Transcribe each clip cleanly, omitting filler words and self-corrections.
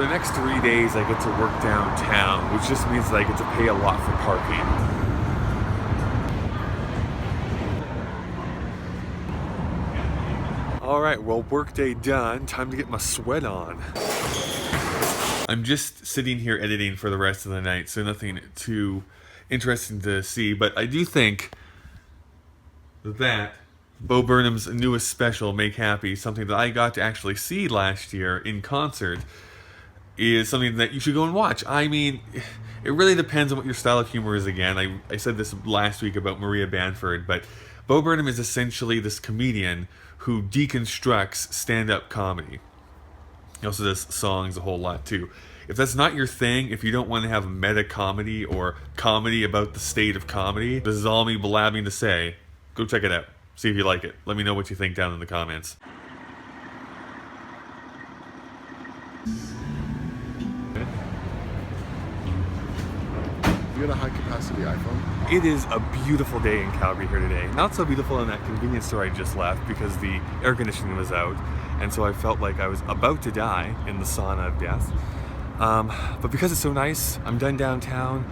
For the next 3 days, I get to work downtown, which just means that I get to pay a lot for parking. Alright, well, workday done. Time to get my sweat on. I'm just sitting here editing for the rest of the night, so nothing too interesting to see, but I do think that Bo Burnham's newest special, Make Happy, something that I got to actually see last year in concert, is something that you should go and watch. I mean, it really depends on what your style of humor is again. I said this last week about Maria Bamford, but Bo Burnham is essentially this comedian who deconstructs stand-up comedy. He also does songs a whole lot too. If that's not your thing, if you don't want to have meta comedy or comedy about the state of comedy, this is all me blabbing to say, go check it out. See if you like it. Let me know what you think down in the comments. You got a high-capacity iPhone? It is a beautiful day in Calgary here today. Not so beautiful in that convenience store I just left because the air conditioning was out, and so I felt like I was about to die in the sauna of death. But because it's so nice, I'm done downtown.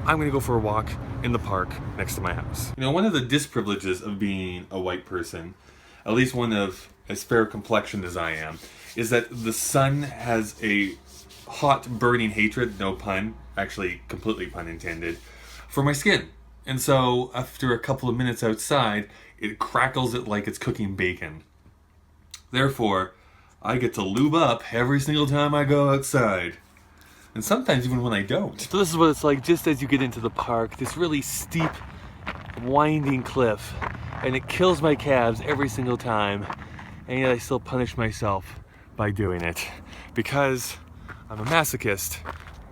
I'm gonna go for a walk in the park next to my house. You know, one of the disprivileges of being a white person, at least one of as fair complexioned as I am, is that the sun has a hot burning hatred, no pun, actually completely pun intended, for my skin. And so after a couple of minutes outside, it crackles it like it's cooking bacon. Therefore, I get to lube up every single time I go outside. And sometimes even when I don't. So this is what it's like just as you get into the park. This really steep, winding cliff. And it kills my calves every single time. And yet I still punish myself by doing it. Because I'm a masochist.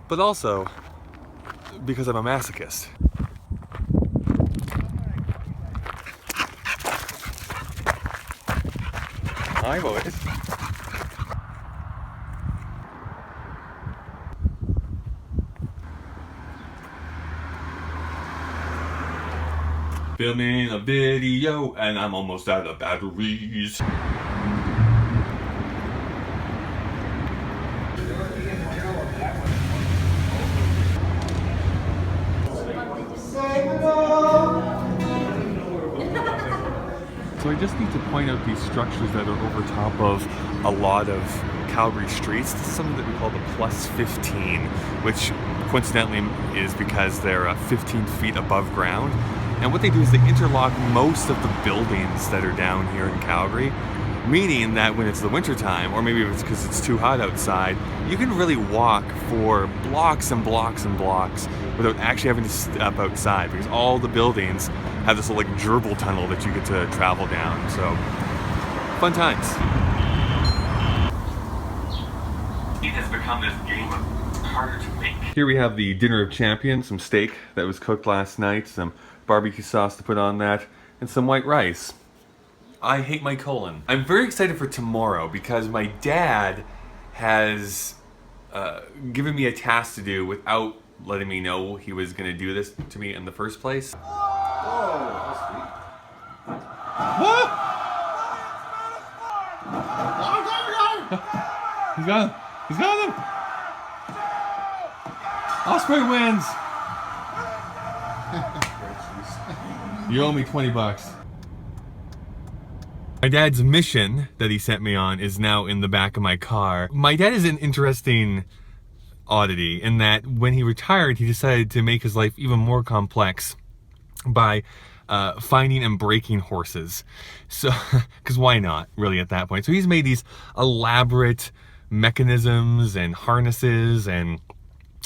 But also, because I'm a masochist. Hi, boys. Filming a video and I'm almost out of batteries. So I just need to point out these structures that are over top of a lot of Calgary streets. This is something that we call the plus 15, which coincidentally is because they're 15 feet above ground. And what they do is they interlock most of the buildings that are down here in Calgary, meaning that when it's the winter time, or maybe it's because it's too hot outside, you can really walk for blocks and blocks and blocks without actually having to step outside, because all the buildings have this little like gerbil tunnel that you get to travel down. So, fun times. It has become this game of harder to make. Here we have the dinner of champions, some steak that was cooked last night, some barbecue sauce to put on that, and some white rice. I hate my colon. I'm very excited for tomorrow because my dad has given me a task to do without letting me know he was going to do this to me in the first place. Oh, What? He's got him. He's got him. Osprey wins. You owe me 20 bucks. My dad's mission that he sent me on is now in the back of my car. My dad is an interesting oddity in that when he retired, he decided to make his life even more complex by finding and breaking horses. So, because why not, really, at that point? So he's made these elaborate mechanisms and harnesses and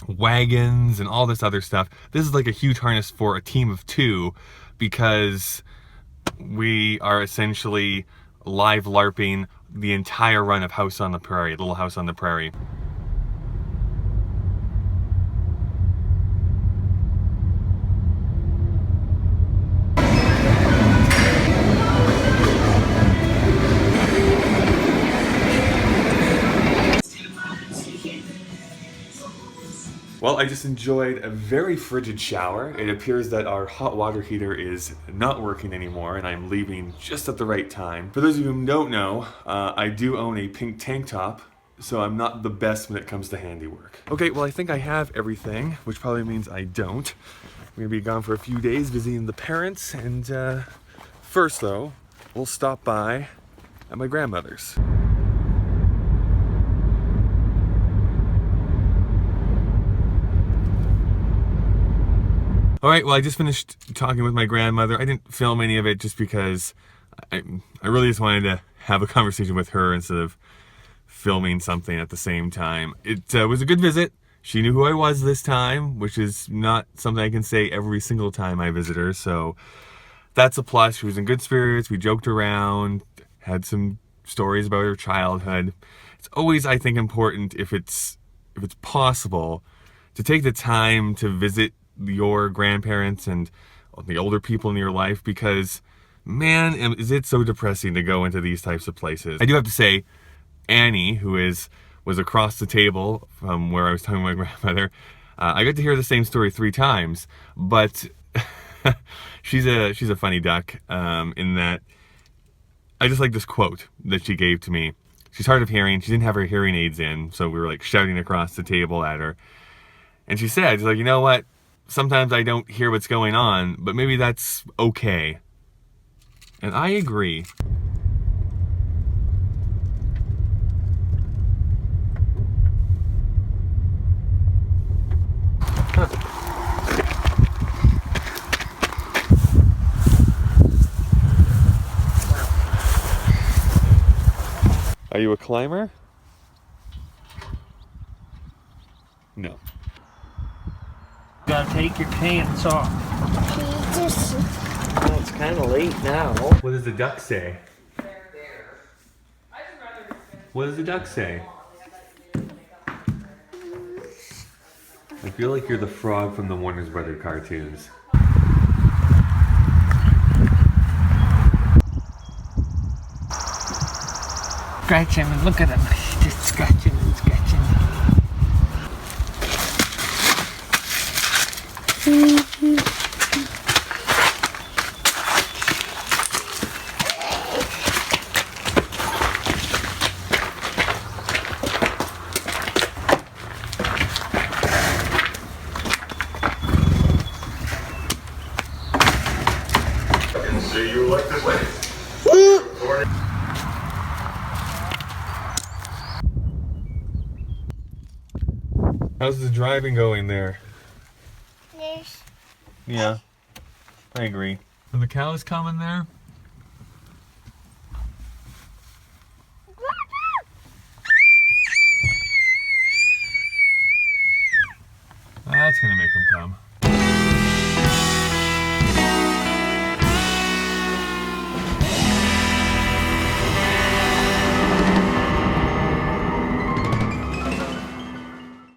wagons and all this other stuff. This is like a huge harness for a team of 2 because we are essentially live LARPing the entire run of House on the Prairie, Little House on the Prairie. Well, I just enjoyed a very frigid shower. It appears that our hot water heater is not working anymore and I'm leaving just at the right time. For those of you who don't know, I do own a pink tank top so I'm not the best when it comes to handiwork. Okay, well I think I have everything, which probably means I don't. We're gonna be gone for a few days visiting the parents, and first though, we'll stop by at my grandmother's. All right, well I just finished talking with my grandmother. I didn't film any of it just because I really just wanted to have a conversation with her instead of filming something at the same time. It was a good visit. She knew who I was this time, which is not something I can say every single time I visit her, so that's a plus. She was in good spirits, we joked around, had some stories about her childhood. It's always, I think, important if it's possible to take the time to visit your grandparents and the older people in your life, because man, is it so depressing to go into these types of places. I do have to say, Annie, who was across the table from where I was talking to my grandmother, I got to hear the same story 3 times, but she's a funny duck, in that I just like this quote that she gave to me. She's hard of hearing. She didn't have her hearing aids in, so we were like shouting across the table at her. And she said, she's like, you know what? Sometimes I don't hear what's going on, but maybe that's okay. And I agree. Are you a climber? No. You gotta take your pants off. Oh, it's kind of late now. What does the duck say? What does the duck say? I feel like you're the frog from the Warner Brothers cartoons. Scratch him and look at him. Just scratching and scratching. So you like this way? How's the driving going there? Yes. Yeah, I agree. Are the cows coming there? That's gonna make them come.